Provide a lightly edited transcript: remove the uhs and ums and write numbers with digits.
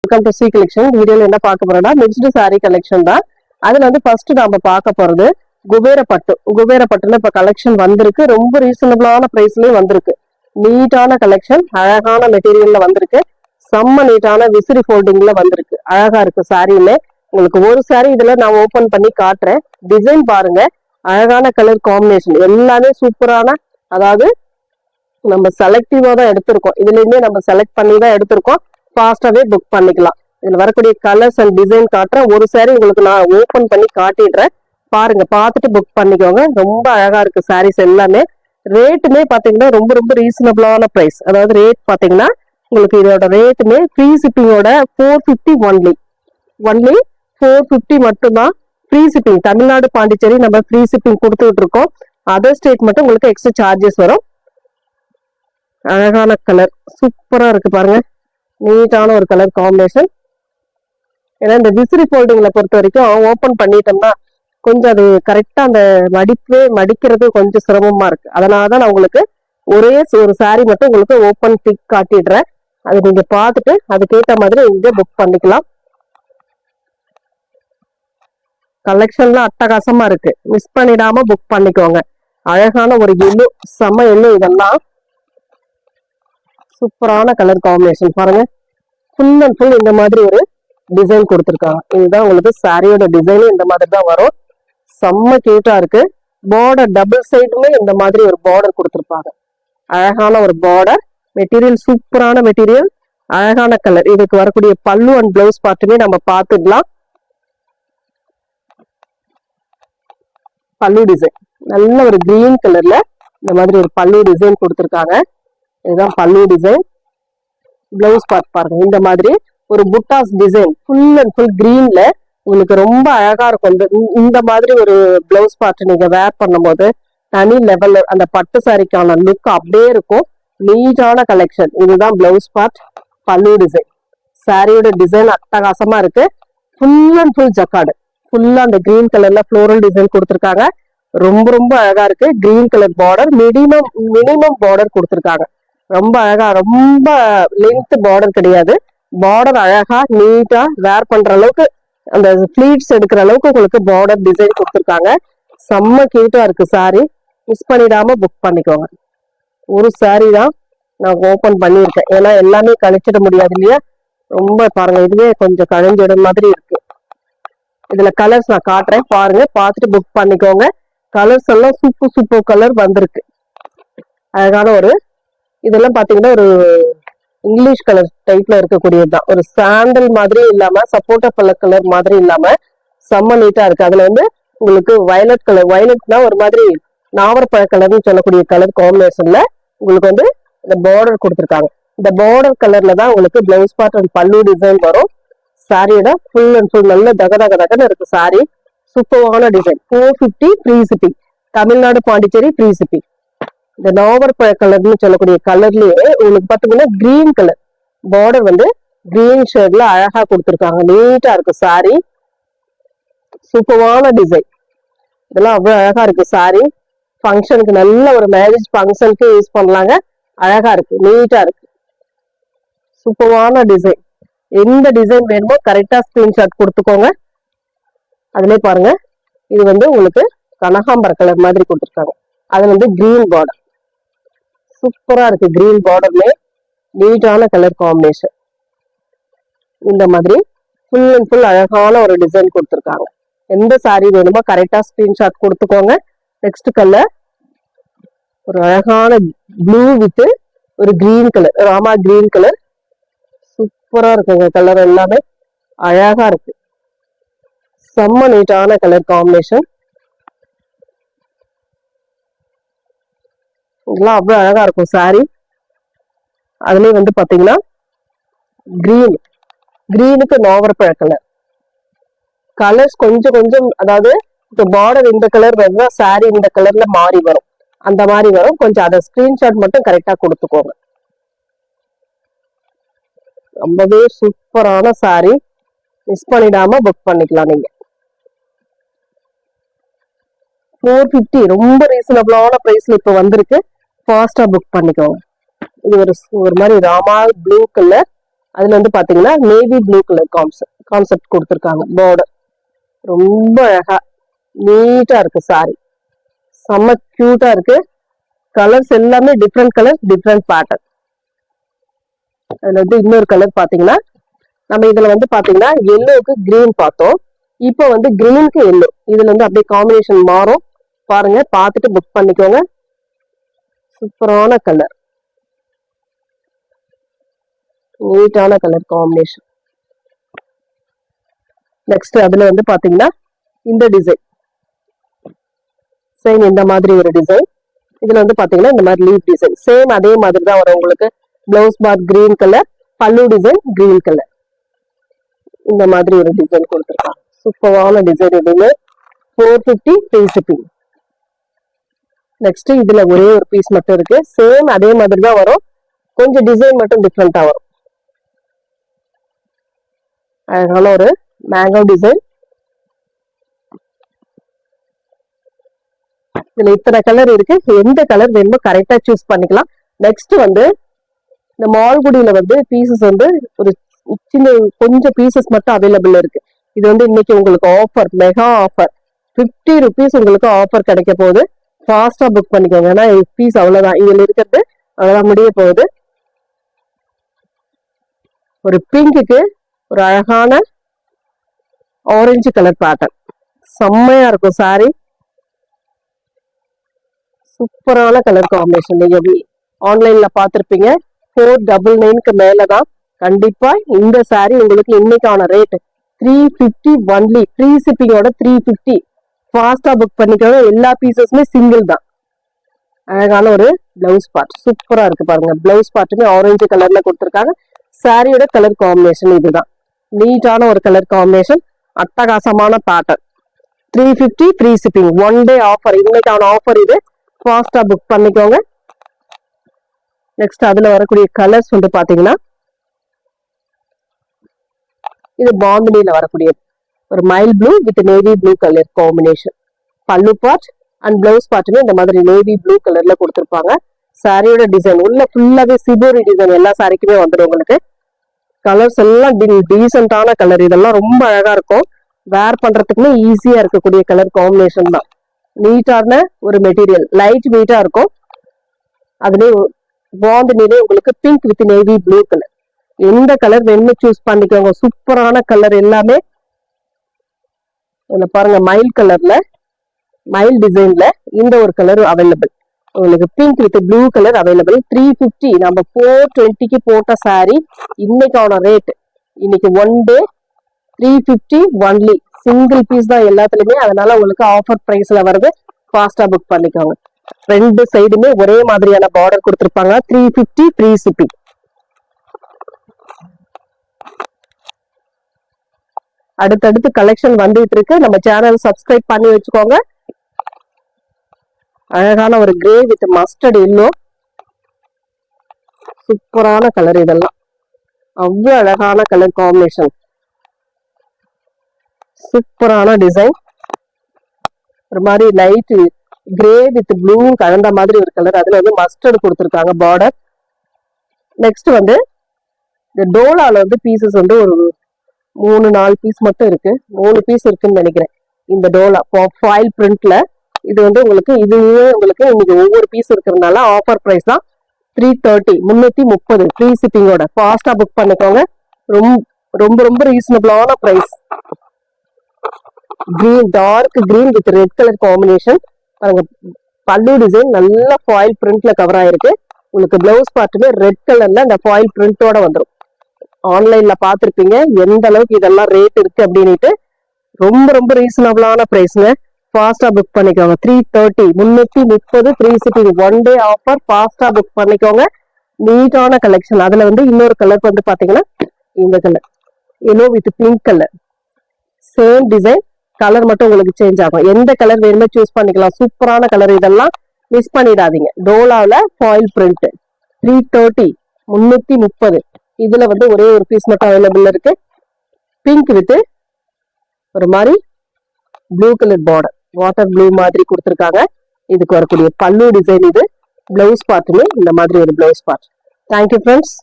Welcome to C collection. வீடியோல என்ன பார்க்க போறோம்னா மிக்ஸ்டு சாரி கலெக்ஷன் தான். அதுல வந்து ஃபர்ஸ்ட் நாம பார்க்க போறது குபேரப்பட்டு. குபேரப்பட்டுல இப்ப கலெக்ஷன் வந்திருக்கு, ரொம்ப ரீசனபிளான பிரைஸ்லயும் வந்திருக்கு. நீட்டான கலெக்ஷன், அழகான மெட்டீரியல்ல வந்திருக்கு, செம்ம நீட்டான விசிறி ஃபோல்டிங்ல வந்திருக்கு. அழகா இருக்கு சாரியுமே. உங்களுக்கு ஒரு சாரி இதுல நான் ஓபன் பண்ணி காட்டுறேன். டிசைன் பாருங்க, அழகான கலர் காம்பினேஷன், எல்லாமே சூப்பரான, அதாவது நம்ம செலக்டிவா தான் எடுத்திருக்கோம். இதுலயுமே நம்ம செலக்ட் பண்ணி தான் எடுத்திருக்கோம். ஃபாஸ்டாவே புக் பண்ணிக்கலாம். இதுல வரக்கூடிய கலர்ஸ் அண்ட் டிசைன் காட்டுறேன். ஒரு சாரி உங்களுக்கு நான் ஓபன் பண்ணி காட்டிடுறேன், பாருங்க, பார்த்துட்டு புக் பண்ணிக்கோங்க. ரொம்ப அழகா இருக்கு சாரீஸ் எல்லாமே. ரேட்டுமே பாத்தீங்கன்னா ரொம்ப ரொம்ப ரீசனபிளான பிரைஸ். அதாவது ரேட் பாத்தீங்கன்னா உங்களுக்கு இதோட ரேட்டுமே ஃப்ரீ ஷிப்பிங்கோட 450 ஒன்லி 450 மட்டும்தான் ஃப்ரீ ஷிப்பிங். தமிழ்நாடு பாண்டிச்சேரி நம்ம ஃப்ரீ ஷிப்பிங் கொடுத்துட்டு இருக்கோம். அதர் ஸ்டேட் மட்டும் உங்களுக்கு எக்ஸ்ட்ரா சார்ஜஸ் வரும். அழகான கலர், சூப்பரா இருக்கு பாருங்க, நீட்டான ஒரு கலர் காம்பினேஷன். ஏன்னா இந்த விசிறி ஃபோல்டிங்ல பொறுத்த வரைக்கும் ஓபன் பண்ணிட்டோம்னா கொஞ்சம் அது கரெக்டா அந்த மடிக்கிறது கொஞ்சம் சிரமமா இருக்கு. அதனாலதான் நான் உங்களுக்கு ஒரே ஒரு சாரி மட்டும் உங்களுக்கு ஓபன் பிக் காட்டிடுறேன். அது நீங்க பார்த்துட்டு அதுக்கேற்ற மாதிரி இங்க புக் பண்ணிக்கலாம். கலெக்ஷன்லாம் அட்டகாசமா இருக்கு, மிஸ் பண்ணிடாம புக் பண்ணிக்கோங்க. அழகான ஒரு எள்ளு, செம எள்ளு, இதெல்லாம் சூப்பரான கலர் காம்பினேஷன் பாருங்க. ஃபுல் அண்ட் ஃபுல் இந்த மாதிரி ஒரு டிசைன் கொடுத்துருக்காங்க. இதுதான் உங்களுக்கு சாரியோட டிசைனும் இந்த மாதிரி தான் வரும். செம்ம கியூட்டா இருக்கு. பார்டர் டபுள் சைடுமே இந்த மாதிரி ஒரு பார்டர் கொடுத்துருப்பாங்க. அழகான ஒரு பார்டர் மெட்டீரியல், சூப்பரான மெட்டீரியல், அழகான கலர். இதுக்கு வரக்கூடிய பல்லு அண்ட் பிளவுஸ் பார்ட்டுமே நம்ம பார்த்துக்கலாம். பல்லு டிசைன் நல்ல ஒரு கிரீன் கலர்ல இந்த மாதிரி ஒரு பல்லு டிசைன் கொடுத்துருக்காங்க. இதுதான் பல்லு டிசைன். பிளவுஸ் பார்ட் பாருங்க, இந்த மாதிரி ஒரு புட்டாஸ் டிசைன், ஃபுல் அண்ட் ஃபுல் கிரீன்ல உங்களுக்கு ரொம்ப அழகா இருக்கும். இந்த மாதிரி ஒரு பிளவுஸ் பார்ட் நீங்க வேர் பண்ணும் போது தனி லெவல்ல அந்த பட்டு சாரிக்கான லுக் அப்படியே இருக்கும். நீட்டான கலெக்ஷன். இதுதான் பிளவுஸ் பார்ட், பல்லு டிசைன். சாரியோட டிசைன் அட்டகாசமா இருக்கு. ஃபுல் அண்ட் ஃபுல் ஜக்கார்டு, ஃபுல்லா அந்த கிரீன் கலர்ல ஃப்ளோரல் டிசைன் கொடுத்துருக்காங்க. ரொம்ப ரொம்ப அழகா இருக்கு. Green colour border, minimum border கொடுத்துருக்காங்க. ரொம்ப அழகா, ரொம்ப லென்த் பார்டர் கிடையாது. பார்டர் அழகா நீட்டா வேர் பண்ற அளவுக்கு, அந்த ஃபிளீட்ஸ் எடுக்கிற அளவுக்கு உங்களுக்கு பார்டர் டிசைன் கொடுத்துருக்காங்க. செம்ம கியூட்டா இருக்கு சாரி. மிஸ் பண்ணிடாம புக் பண்ணிக்கோங்க. ஒரு சாரி தான் நான் ஓபன் பண்ணியிருக்கேன், ஏன்னா எல்லாமே கழிச்சிட முடியாது இல்லையா. ரொம்ப பாருங்க, இதுவே கொஞ்சம் கழிஞ்சிட மாதிரி இருக்கு. இதுல கலர்ஸ் நான் காட்டுறேன், பாருங்க, பார்த்துட்டு புக் பண்ணிக்கோங்க. கலர்ஸ் எல்லாம் சூப்பர் கலர் வந்திருக்கு. அழகான ஒரு, இதெல்லாம் பாத்தீங்கன்னா ஒரு இங்கிலீஷ் கலர் டைப்ல இருக்கக்கூடியதுதான். ஒரு சாண்டல் மாதிரி இல்லாம, சப்போட்டா பழ கலர் மாதிரி இல்லாம செம்ம நீட்டா இருக்கு. அதுல வந்து உங்களுக்கு வயலட் கலர், வயலட்னா ஒரு மாதிரி நாவற்பழ கலர்னு சொல்லக்கூடிய கலர் காம்பினேஷன்ல உங்களுக்கு வந்து இந்த பார்டர் கொடுத்துருக்காங்க. இந்த பார்டர் கலர்ல தான் உங்களுக்கு பிளவுஸ் பார்ட் அண்ட் பல்லு டிசைன் வரும். சாரியோட ஃபுல் அண்ட் ஃபுல் நல்ல தகதகன்னு இருக்கு சாரி. சூப்பரான design. 450 free shipping. Tamil Nadu Pondicherry free shipping. இந்த நாவற்பழ கலர்னு சொல்லக்கூடிய கலர்லயே உங்களுக்கு பாத்தீங்கன்னா கிரீன் கலர் பார்டர் வந்து கிரீன் ஷேட்ல அழகா கொடுத்துருக்காங்க. நீட்டா இருக்கு சாரி. சூப்பரான டிசைன். இதெல்லாம் அவ்வளவு அழகா இருக்கு சாரி. ஃபங்க்ஷனுக்கு, நல்ல ஒரு மேரேஜ் ஃபங்க்ஷனுக்கு யூஸ் பண்ணலாங்க. அழகா இருக்கு, நீட்டா இருக்கு. சூப்பரான டிசைன். எந்த டிசைன் வேணுமோ கரெக்டா ஸ்கிரீன்ஷாட் கொடுத்துக்கோங்க. அதுலயே பாருங்க, இது வந்து உங்களுக்கு கனகாம்பர கலர் மாதிரி கொடுத்துருக்காங்க. அது வந்து கிரீன் பார்டர், சூப்பரா இருக்கு. கிரீன் பார்டர்ல நீட்டான கலர் காம்பினேஷன். இந்த மாதிரி ஃபுல் அண்ட் ஃபுல் அழகான ஒரு டிசைன் கொடுத்துருக்காங்க. எந்த சாரி வேணுமோ கரெக்டா ஸ்கிரீன்ஷாட் கொடுத்துக்கோங்க. நெக்ஸ்ட் கலர் ஒரு அழகான ப்ளூ வித் ஒரு green colour, Rama green colour. சூப்பரா இருக்குங்க. கலர் எல்லாமே அழகா இருக்கு. செம்ம நீட்டான கலர் காம்பினேஷன். இதெல்லாம் அவ்வளவு அழகா இருக்கும் சாரி. அதுலயும் வந்து பாத்தீங்கன்னா கிரீனுக்கு நாவற்பழ கலர். கலர்ஸ் கொஞ்சம் கொஞ்சம், அதாவது இந்த பார்டர் இந்த கலர் வருதா, சாரி இந்த கலர்ல மாறி வரும், அந்த மாதிரி வரும். கொஞ்சம் அதை ஸ்கிரீன்ஷாட் மட்டும் கரெக்டா கொடுத்துக்கோங்க. ரொம்பவே சூப்பரான சாரி. மிஸ் பண்ணிடாம புக் பண்ணிக்கலாம் நீங்க. 450 ரொம்ப ரீசனபிளான பிரைஸ்ல இப்ப வந்திருக்கு. ஃபாஸ்டா புக் பண்ணிக்கோங்க. இது ஒரு மாதிரி ராமா ப்ளூ கலர், அதுல வந்து பாத்தீங்கன்னா நேவி ப்ளூ கலர் கான்செப்ட் கொடுத்துருக்காங்க. பார்டர் ரொம்ப அழகா நீட்டா இருக்கு சாரி, செம்ம கியூட்டா இருக்கு. கலர்ஸ் எல்லாமே டிஃப்ரெண்ட் கலர், டிஃப்ரெண்ட் பேட்டர்ன். அதுல வந்து இன்னொரு கலர் பாத்தீங்கன்னா, நம்ம இதுல வந்து பாத்தீங்கன்னா எல்லோவுக்கு கிரீன் பார்த்தோம். இப்போ வந்து கிரீனுக்கு எல்லோ, இதுல வந்து அப்படியே காம்பினேஷன் மாறும். பாருங்க, பார்த்துட்டு புக் பண்ணிக்கோங்க. சூப்பரான கலர், நீட்டான கலர் காம்பினேஷன். நெக்ஸ்ட் அதுல வந்து பாத்தீங்கன்னா இந்த டிசைன் சேம், இந்த மாதிரி ஒரு டிசைன். இதுல வந்து பாத்தீங்கன்னா இந்த மாதிரி லீப் டிசைன் சேம் அதே மாதிரி தான் வரும் உங்களுக்கு. பிளவுஸ் பார்ட் கிரீன் கலர், பல்லு டிசைன் கிரீன் கலர், இந்த மாதிரி ஒரு டிசைன் கொடுத்துருக்காங்க. சூப்பரான டிசைன். இதுவுமே 450 ஃப்ரீ ஷிப்பிங். நெக்ஸ்ட் இதுல ஒரே ஒரு பீஸ் மட்டும் இருக்கு. சேம் அதே மாதிரி தான் வரும், கொஞ்சம் டிசைன் மட்டும் டிஃப்ரெண்டா வரும். அழகான ஒரு மேங்கோ டிசைன். இதுல இத்தனை கலர் இருக்கு, எந்த கலர் வேணுமோ கரெக்டா சூஸ் பண்ணிக்கலாம். நெக்ஸ்ட் வந்து இந்த மால்குடியில வந்து பீசஸ் வந்து ஒரு சின்ன கொஞ்சம் பீசஸ் மட்டும் அவைலபிள் இருக்கு. இது வந்து இன்னைக்கு உங்களுக்கு ஆஃபர், மெகா ஆஃபர், 50 rupees உங்களுக்கு ஆஃபர் கிடைக்க போகுது. ஃபாஸ்டா புக் பண்ணிக்கோங்க, ஏன்னா பீஸ் அவ்வளவுதான், இதுல இருக்கிறது அவ்வளவுதான், முடிய போகுது. ஒரு பிங்க்குக்கு ஒரு அழகான ஆரஞ்சு கலர் பேட்டர்ன், செம்மையா இருக்கும் சாரி. சூப்பரான கலர் காம்பினேஷன். நீங்க ஆன்லைன்ல பாத்திருப்பீங்க. 499க்கு மேலதான். கண்டிப்பா இந்த சாரி உங்களுக்கு இன்னைக்கான ரேட் 350 ஒன்லி, ஃப்ரீ ஷிப்பிங்கோட 350. ஃபாஸ்டா புக் பண்ணிக்கோங்க. எல்லா பீசஸுமே சிங்கிள் தான். அழகான ஒரு பிளவுஸ் பார்ட், சூப்பரா இருக்கு பாருங்க. பிளவுஸ் பார்ட்டுமே ஆரஞ்சு கலர்ல கொடுத்துருக்காங்க. சாரியோட கலர் காம்பினேஷன் இதுதான். நீட்டான ஒரு கலர் காம்பினேஷன், அட்டகாசமான pattern. 350 free shipping, one day offer, இன்னைக்கான ஆஃபர் இது. ஃபாஸ்டா புக் பண்ணிக்கோங்க. நெக்ஸ்ட் அதுல வரக்கூடிய கலர்ஸ் வந்து பாத்தீங்கன்னா, இது பாந்தினியில வரக்கூடிய ஒரு mile blue with navy blue colour combination. பல்லு பார்ட் அண்ட் பிளவுஸ் பார்ட்டுமே இந்த மாதிரி நேவி ப்ளூ கலர்ல கொடுத்துருப்பாங்க. சாரியோட டிசைன் உள்ள ஃபுல்லாவே சிபோரி டிசைன், எல்லா சாரிக்குமே வந்துடும் உங்களுக்கு. கலர்ஸ் எல்லாம் டீசென்டான கலர், இதெல்லாம் ரொம்ப அழகா இருக்கும். வேர் பண்றதுக்குமே ஈஸியா இருக்கக்கூடிய கலர் காம்பினேஷன் தான். நீட்டான ஒரு மெட்டீரியல், லைட் வெயிட்டா இருக்கும். அதுலயே பாந்தினிலே உங்களுக்கு pink with navy blue colour, எந்த கலர் வேணும்னு சூஸ் பண்ணிக்கோங்க. சூப்பரான கலர் எல்லாமே. பாருங்க, மயில் கலர்ல, மயில் டிசைன்ல இந்த ஒரு கலர் அவைலபிள் உங்களுக்கு. Pink with blue colour available. 350, நம்ம 420க்கு போட்ட சாரி இன்னைக்கான ரேட். இன்னைக்கு one day 350 only, single piece தான் எல்லாத்துலயுமே. அதனால உங்களுக்கு ஆஃபர் பிரைஸ்ல வருது. ஃபாஸ்டா புக் பண்ணிக்கோங்க. ரெண்டு சைடுமே ஒரே மாதிரியான பார்டர் கொடுத்துருப்பாங்க. 350 ஃப்ரீ ஷிப்பிங். அடுத்தடுத்து கலெக்ஷன் வந்துட்டு இருக்கு. நம்ம சேனல் சப்ஸ்கிரைப் பண்ணி வச்சுக்கோங்க. அழகான ஒரு கிரே வித் மஸ்டர்ட் எல்லோ, சூப்பரான கலர். இதெல்லாம் அவ்வளவு அழகான கலர் காம்பினேஷன், சூப்பரான டிசைன். ஒரு மாதிரி லைட் கிரே வித் ப்ளூ கலந்த மாதிரி ஒரு கலர். அதுல வந்து மஸ்டர்ட் கொடுத்துருக்காங்க பார்டர். நெக்ஸ்ட் வந்து இந்த டோலால வந்து பீசஸ் வந்து ஒரு 3-4 பீஸ் மட்டும் இருக்கு. 3 பீஸ் இருக்குன்னு நினைக்கிறேன். இந்த டோலா ஃபாயில் பிரிண்ட்ல இது வந்து உங்களுக்கு, இதுவே உங்களுக்கு இன்னைக்கு ஒவ்வொரு பீஸ் இருக்கிறதுனால ஆஃபர் பிரைஸ் தான். 330, 330 ஃப்ரீ ஷிப்பிங்கோட. ஃபாஸ்டா புக் பண்ணிக்கோங்க. ரொம்ப ரொம்ப ரொம்ப ரீசனபிளான price. Green, dark green with red colour combination. பாருங்க, பல்லு டிசைன் நல்ல ஃபாயில் பிரிண்ட்ல கவர் ஆயிருக்கு. உங்களுக்கு பிளவுஸ் பார்ட்டுமே ரெட் கலர்ல அந்த ஃபாயில் பிரிண்டோட வந்துடும். ஆன்லைன்ல பாத்திருப்பீங்க எந்த அளவுக்கு இதெல்லாம் ரேட் இருக்கு அப்படின்னுட்டு. ரொம்ப ரொம்ப ரீசனபிளான பிரைஸ்ங்க. ஃபாஸ்டா புக் பண்ணிக்கோங்க. 330, 330 free shipping, one day offer. ஃபாஸ்டா புக் பண்ணிக்கோங்க. நீட்டான கலெக்ஷன். அதுல வந்து இன்னொரு கலர் வந்து பாத்தீங்கன்னா இந்த colour, yellow with pink colour, same design, colour மட்டும் உங்களுக்கு சேஞ்ச் ஆகும். எந்த கலர் வேணுமோ சூஸ் பண்ணிக்கலாம். சூப்பரான கலர், இதெல்லாம் மிஸ் பண்ணிடாதீங்க. டோலாவில் ஃபாயில் பிரிண்ட் 330, 330. இதுல வந்து ஒரே ஒரு பீஸ் மட்டும் அவைலபிள் இருக்கு. பிங்க் வித் ஒரு மாதிரி blue colour border, water blue மாதிரி கொடுத்துருக்காங்க. இதுக்கு வரக்கூடிய பல்லு டிசைன் இது. பிளவுஸ் பார்ட்டுமே இந்த மாதிரி ஒரு பிளவுஸ் பார்ட். Thank you friends.